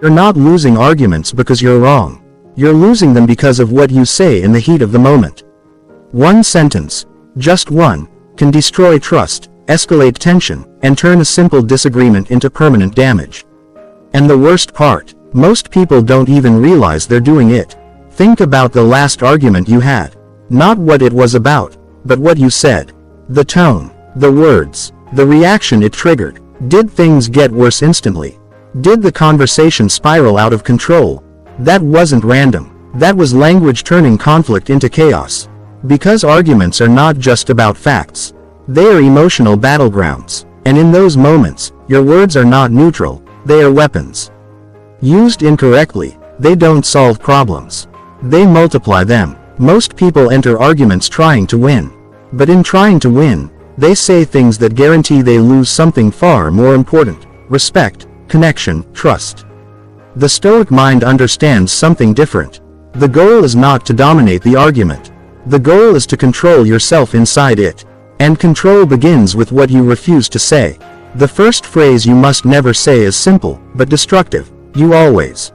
You're not losing arguments because you're wrong. You're losing them because of what you say in the heat of the moment. One sentence, just one, can destroy trust, escalate tension, and turn a simple disagreement into permanent damage. And the worst part, most people don't even realize they're doing it. Think about the last argument you had. Not what it was about, but what you said. The tone, the words, the reaction it triggered. Did things get worse instantly? Did the conversation spiral out of control? That wasn't random. That was language turning conflict into chaos. Because arguments are not just about facts. They are emotional battlegrounds. And in those moments, your words are not neutral, they are weapons. Used incorrectly, they don't solve problems. They multiply them. Most people enter arguments trying to win. But in trying to win, they say things that guarantee they lose something far more important: respect, connection, trust. The Stoic mind understands something different. The goal is not to dominate the argument. The goal is to control yourself inside it. And control begins with what you refuse to say. The first phrase you must never say is simple, but destructive. You always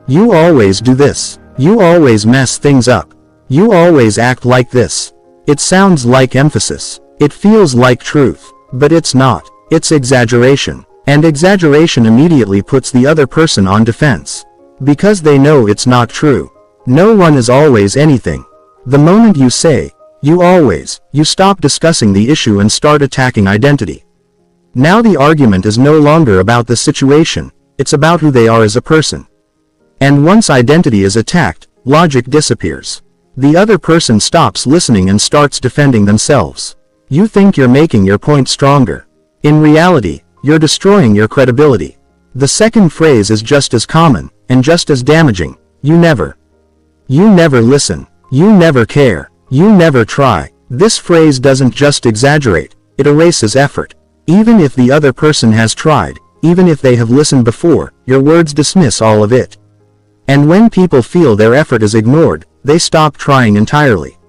do this. You always mess things up. You always act like this. It sounds like emphasis. It feels like truth. But it's not. It's exaggeration. And exaggeration immediately puts the other person on defense. Because they know it's not true. No one is always anything. The moment you say, you stop discussing the issue and start attacking identity. Now the argument is no longer about the situation, it's about who they are as a person. And once identity is attacked, logic disappears. The other person stops listening and starts defending themselves. You think you're making your point stronger. In reality, you're destroying your credibility. The second phrase is just as common, and just as damaging: you never listen. You never care. You never try. This phrase doesn't just exaggerate, it erases effort. Even if the other person has tried, even if they have listened before, your words dismiss all of it. And when people feel their effort is ignored, they stop trying entirely.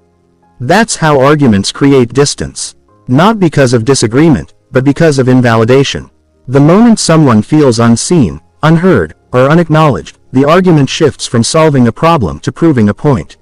That's how arguments create distance. Not because of disagreement, but because of invalidation. The moment someone feels unseen, unheard, or unacknowledged, the argument shifts from solving a problem to proving a point.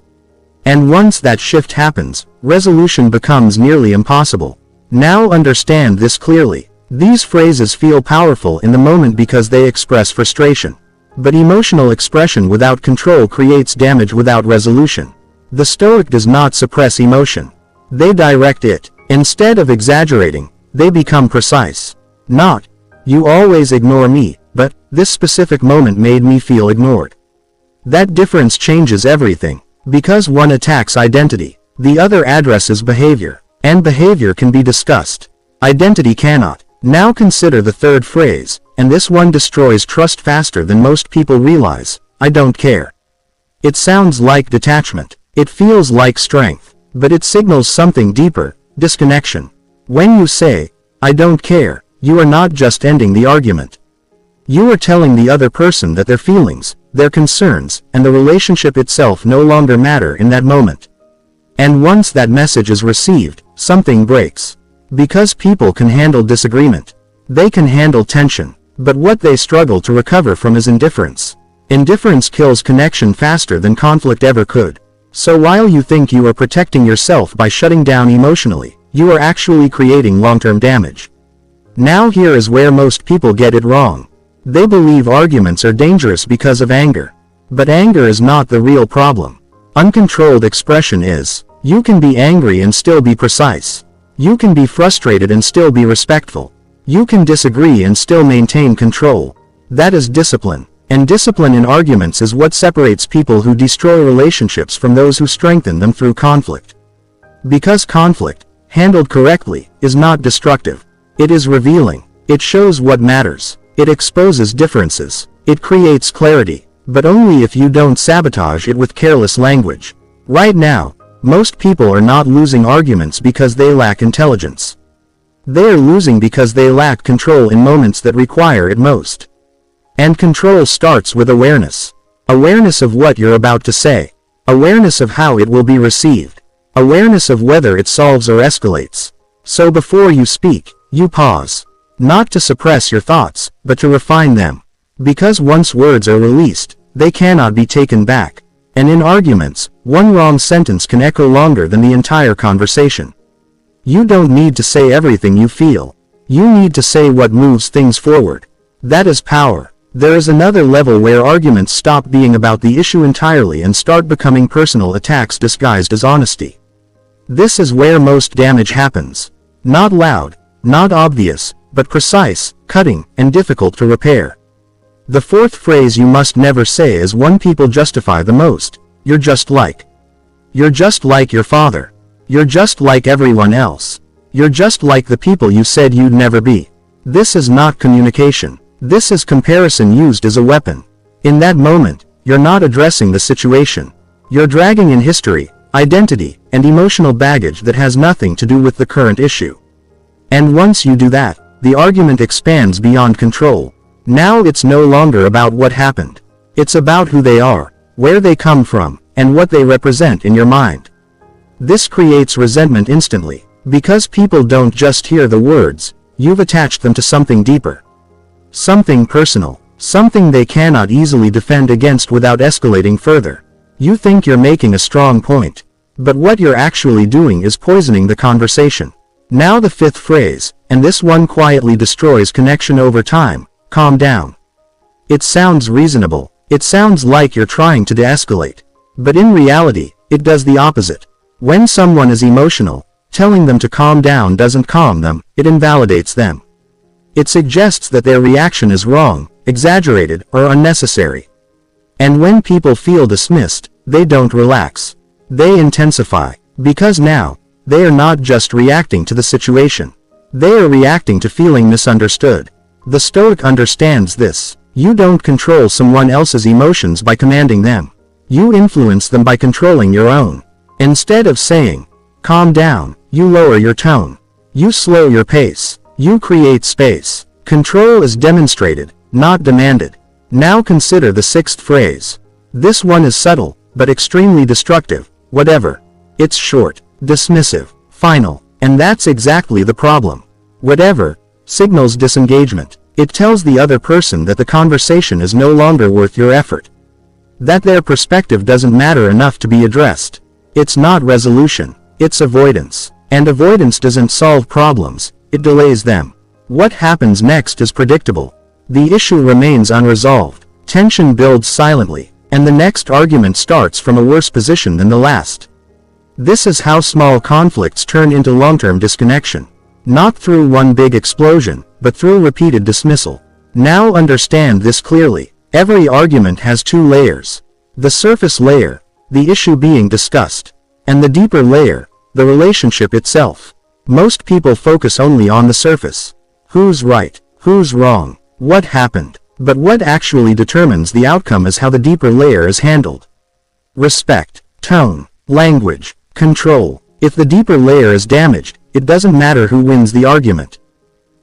And once that shift happens, resolution becomes nearly impossible. Now understand this clearly. These phrases feel powerful in the moment because they express frustration. But emotional expression without control creates damage without resolution. The Stoic does not suppress emotion. They direct it. Instead of exaggerating, they become precise. Not, you always ignore me, but, this specific moment made me feel ignored. That difference changes everything. Because one attacks identity, the other addresses behavior. And behavior can be discussed. Identity cannot. Now consider the third phrase, and this one destroys trust faster than most people realize: I don't care. It sounds like detachment. It feels like strength. But it signals something deeper: disconnection. When you say, I don't care, you are not just ending the argument. You are telling the other person that their feelings, their concerns, and the relationship itself no longer matter in that moment. And once that message is received, something breaks. Because people can handle disagreement. They can handle tension. But what they struggle to recover from is indifference. Indifference kills connection faster than conflict ever could. So while you think you are protecting yourself by shutting down emotionally, you are actually creating long-term damage. Now here is where most people get it wrong. They believe arguments are dangerous because of anger. But anger is not the real problem. Uncontrolled expression is. You can be angry and still be precise. You can be frustrated and still be respectful. You can disagree and still maintain control. That is discipline. And discipline in arguments is what separates people who destroy relationships from those who strengthen them through conflict. Because conflict, handled correctly, is not destructive. It is revealing. It shows what matters. It exposes differences. It creates clarity. But only if you don't sabotage it with careless language. Right now, most people are not losing arguments because they lack intelligence. They are losing because they lack control in moments that require it most. And control starts with awareness. Awareness of what you're about to say. Awareness of how it will be received. Awareness of whether it solves or escalates. So before you speak, you pause. Not to suppress your thoughts, but to refine them. Because once words are released, they cannot be taken back. And in arguments, one wrong sentence can echo longer than the entire conversation. You don't need to say everything you feel. You need to say what moves things forward. That is power. There is another level where arguments stop being about the issue entirely and start becoming personal attacks disguised as honesty. This is where most damage happens. Not loud, not obvious, but precise, cutting, and difficult to repair. The fourth phrase you must never say is one people justify the most: you're just like. You're just like your father. You're just like everyone else. You're just like the people you said you'd never be. This is not communication. This is comparison used as a weapon. In that moment, you're not addressing the situation. You're dragging in history, identity, and emotional baggage that has nothing to do with the current issue. And once you do that, the argument expands beyond control. Now it's no longer about what happened. It's about who they are, where they come from, and what they represent in your mind. This creates resentment instantly, because people don't just hear the words, you've attached them to something deeper. Something personal, something they cannot easily defend against without escalating further. You think you're making a strong point, but what you're actually doing is poisoning the conversation. Now the fifth phrase, and this one quietly destroys connection over time: calm down. It sounds reasonable. It sounds like you're trying to de-escalate. But in reality, it does the opposite. When someone is emotional, telling them to calm down doesn't calm them, it invalidates them. It suggests that their reaction is wrong, exaggerated, or unnecessary. And when people feel dismissed, they don't relax. They intensify, because now, they are not just reacting to the situation. They are reacting to feeling misunderstood. The Stoic understands this. You don't control someone else's emotions by commanding them. You influence them by controlling your own. Instead of saying, calm down, you lower your tone. You slow your pace. You create space. Control is demonstrated, not demanded. Now consider the sixth phrase. This one is subtle, but extremely destructive. Whatever. It's short, dismissive, final, and that's exactly the problem. Whatever signals disengagement. It tells the other person that the conversation is no longer worth your effort. That their perspective doesn't matter enough to be addressed. It's not resolution, it's avoidance. And avoidance doesn't solve problems, it delays them. What happens next is predictable. The issue remains unresolved, tension builds silently, and the next argument starts from a worse position than the last. This is how small conflicts turn into long-term disconnection. Not through one big explosion, but through repeated dismissal. Now understand this clearly. Every argument has two layers. The surface layer, the issue being discussed, and the deeper layer, the relationship itself. Most people focus only on the surface. Who's right? Who's wrong? What happened? But what actually determines the outcome is how the deeper layer is handled. Respect, tone, language, control. If the deeper layer is damaged, it doesn't matter who wins the argument.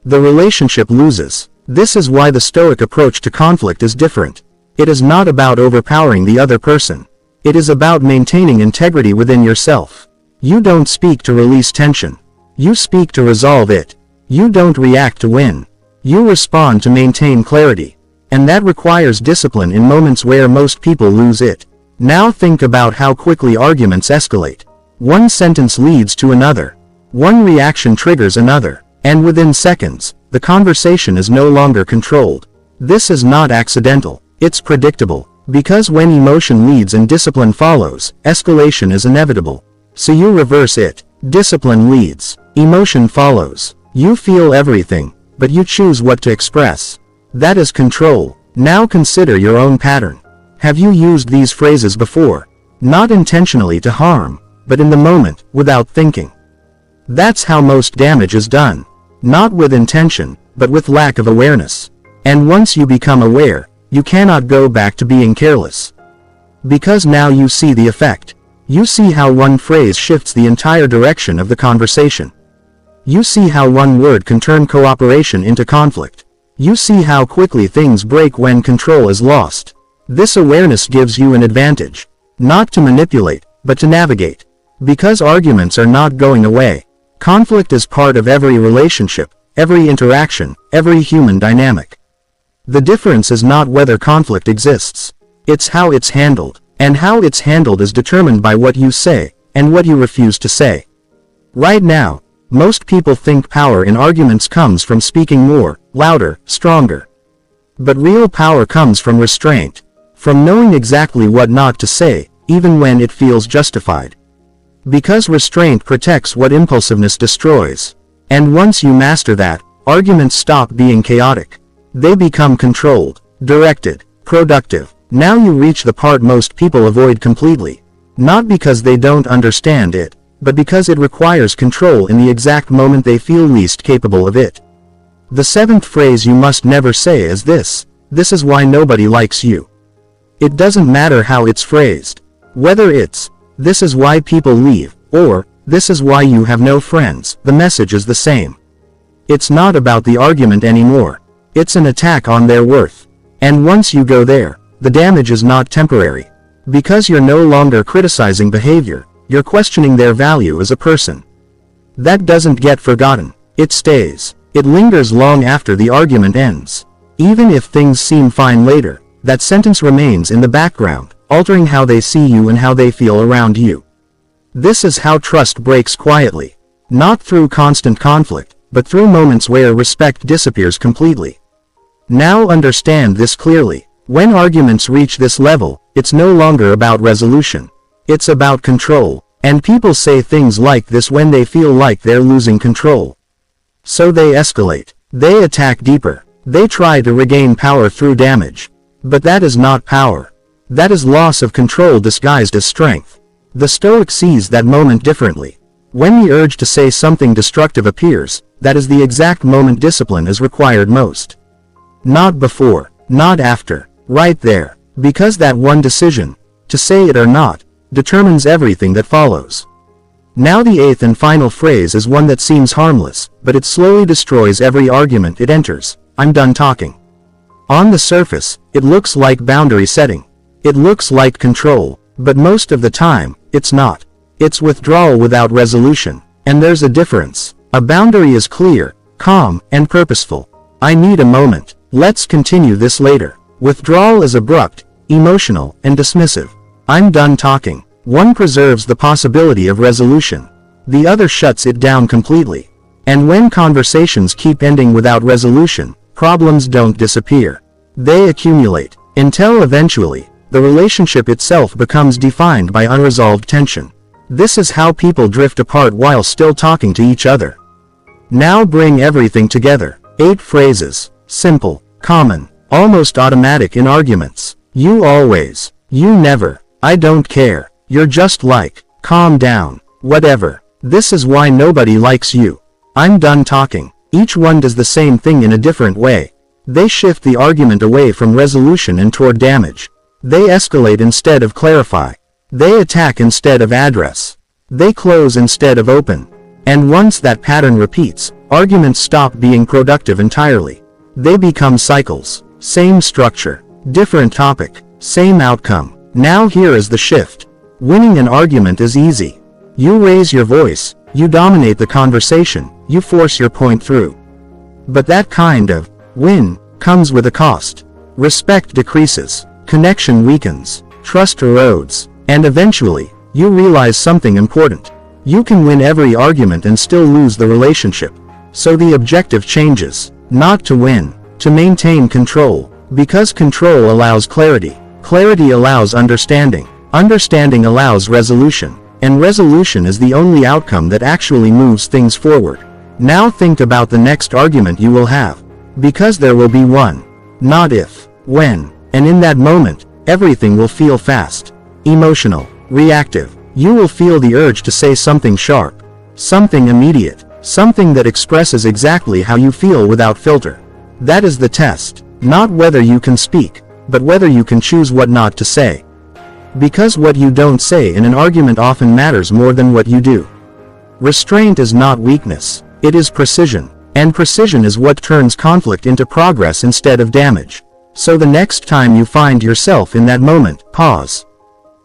The relationship loses. This is why the Stoic approach to conflict is different. It is not about overpowering the other person. It is about maintaining integrity within yourself. You don't speak to release tension. You speak to resolve it. You don't react to win. You respond to maintain clarity. And that requires discipline in moments where most people lose it. Now think about how quickly arguments escalate. One sentence leads to another. One reaction triggers another. And within seconds, the conversation is no longer controlled. This is not accidental. It's predictable. Because when emotion leads and discipline follows, escalation is inevitable. So you reverse it. Discipline leads. Emotion follows. You feel everything, but you choose what to express. That is control. Now consider your own pattern. Have you used these phrases before? Not intentionally to harm, but in the moment, without thinking. That's how most damage is done. Not with intention, but with lack of awareness. And once you become aware, you cannot go back to being careless. Because now you see the effect. You see how one phrase shifts the entire direction of the conversation. You see how one word can turn cooperation into conflict. You see how quickly things break when control is lost. This awareness gives you an advantage. Not to manipulate, but to navigate. Because arguments are not going away. Conflict is part of every relationship, every interaction, every human dynamic. The difference is not whether conflict exists. It's how it's handled. And how it's handled is determined by what you say, and what you refuse to say. Right now, most people think power in arguments comes from speaking more, louder, stronger. But real power comes from restraint. From knowing exactly what not to say, even when it feels justified. Because restraint protects what impulsiveness destroys. And once you master that, arguments stop being chaotic. They become controlled, directed, productive. Now you reach the part most people avoid completely. Not because they don't understand it, but because it requires control in the exact moment they feel least capable of it. The seventh phrase you must never say is this: "This is why nobody likes you." It doesn't matter how it's phrased. Whether it's, "This is why people leave," or, "This is why you have no friends," the message is the same. It's not about the argument anymore. It's an attack on their worth. And once you go there, the damage is not temporary. Because you're no longer criticizing behavior, you're questioning their value as a person. That doesn't get forgotten. It stays. It lingers long after the argument ends. Even if things seem fine later, that sentence remains in the background, altering how they see you and how they feel around you. This is how trust breaks quietly. Not through constant conflict, but through moments where respect disappears completely. Now understand this clearly. When arguments reach this level, it's no longer about resolution. It's about control. And people say things like this when they feel like they're losing control. So they escalate. They attack deeper. They try to regain power through damage. But that is not power. That is loss of control disguised as strength. The Stoic sees that moment differently. When the urge to say something destructive appears, that is the exact moment discipline is required most. Not before, not after. Right there, because that one decision, to say it or not, determines everything that follows. Now the eighth and final phrase is one that seems harmless, but it slowly destroys every argument it enters: "I'm done talking." On the surface, it looks like boundary setting. It looks like control, but most of the time, it's not. It's withdrawal without resolution, and there's a difference. A boundary is clear, calm, and purposeful. "I need a moment. Let's continue this later." Withdrawal is abrupt, emotional, and dismissive. "I'm done talking." One preserves the possibility of resolution. The other shuts it down completely. And when conversations keep ending without resolution, problems don't disappear. They accumulate, until eventually, the relationship itself becomes defined by unresolved tension. This is how people drift apart while still talking to each other. Now bring everything together. 8 phrases. Simple, common, almost automatic in arguments. "You always." "You never." "I don't care." "You're just like." "Calm down." "Whatever." "This is why nobody likes you." "I'm done talking." Each one does the same thing in a different way. They shift the argument away from resolution and toward damage. They escalate instead of clarify. They attack instead of address. They close instead of open. And once that pattern repeats, arguments stop being productive entirely. They become cycles. Same structure, different topic, same outcome. Now here is the shift. Winning an argument is easy. You raise your voice, you dominate the conversation, you force your point through. But that kind of win comes with a cost. Respect decreases, connection weakens, trust erodes, and eventually, you realize something important. You can win every argument and still lose the relationship. So the objective changes, not to win, to maintain control, because control allows clarity, clarity allows understanding, understanding allows resolution, and resolution is the only outcome that actually moves things forward. Now think about the next argument you will have, because there will be one. Not if, when, and in that moment, everything will feel fast, emotional, reactive. You will feel the urge to say something sharp, something immediate, something that expresses exactly how you feel without filter. That is the test, not whether you can speak, but whether you can choose what not to say. Because what you don't say in an argument often matters more than what you do. Restraint is not weakness, it is precision, and precision is what turns conflict into progress instead of damage. So the next time you find yourself in that moment, pause.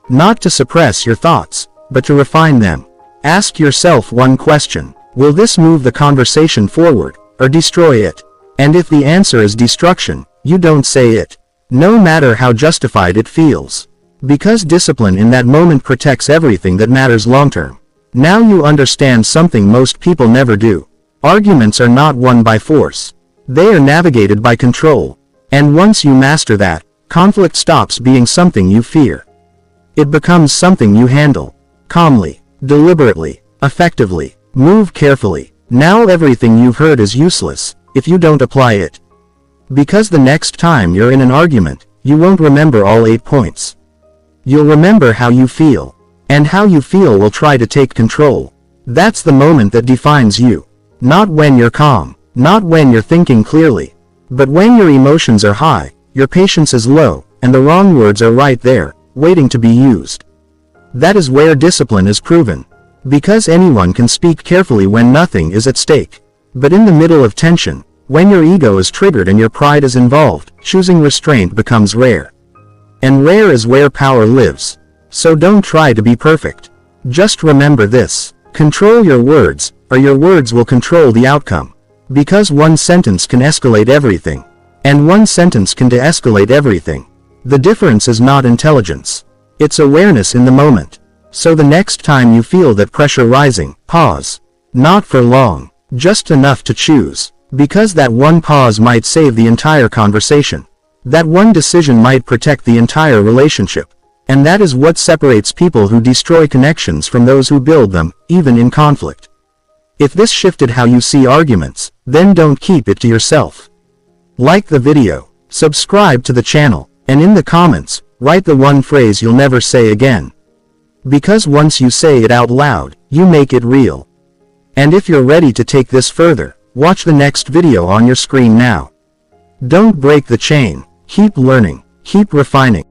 Not to suppress your thoughts, but to refine them. Ask yourself one question: will this move the conversation forward, or destroy it? And if the answer is destruction, You don't say it. No matter how justified it feels. Because discipline in that moment protects everything that matters long-term. Now you understand something most people never do. Arguments are not won by force. They are navigated by control. And once you master that, conflict stops being something you fear. It becomes something you handle. Calmly, deliberately, effectively. Move carefully. Now everything you've heard is useless if you don't apply it. Because the next time you're in an argument, you won't remember all 8 points. You'll remember how you feel. And how you feel will try to take control. That's the moment that defines you. Not when you're calm, not when you're thinking clearly, but when your emotions are high, your patience is low, and the wrong words are right there, waiting to be used. That is where discipline is proven. Because anyone can speak carefully when nothing is at stake. But in the middle of tension, when your ego is triggered and your pride is involved, choosing restraint becomes rare. And rare is where power lives. So don't try to be perfect. Just remember this. Control your words, or your words will control the outcome. Because one sentence can escalate everything. And one sentence can de-escalate everything. The difference is not intelligence. It's awareness in the moment. So the next time you feel that pressure rising, pause. Not for long. Just enough to choose. Because that one pause might save the entire conversation. That one decision might protect the entire relationship. And that is what separates people who destroy connections from those who build them, even in conflict. If this shifted how you see arguments, then don't keep it to yourself. Like the video, subscribe to the channel, and in the comments, write the one phrase you'll never say again. Because once you say it out loud, you make it real. And if you're ready to take this further, watch the next video on your screen now. Don't break the chain. Keep learning. Keep refining.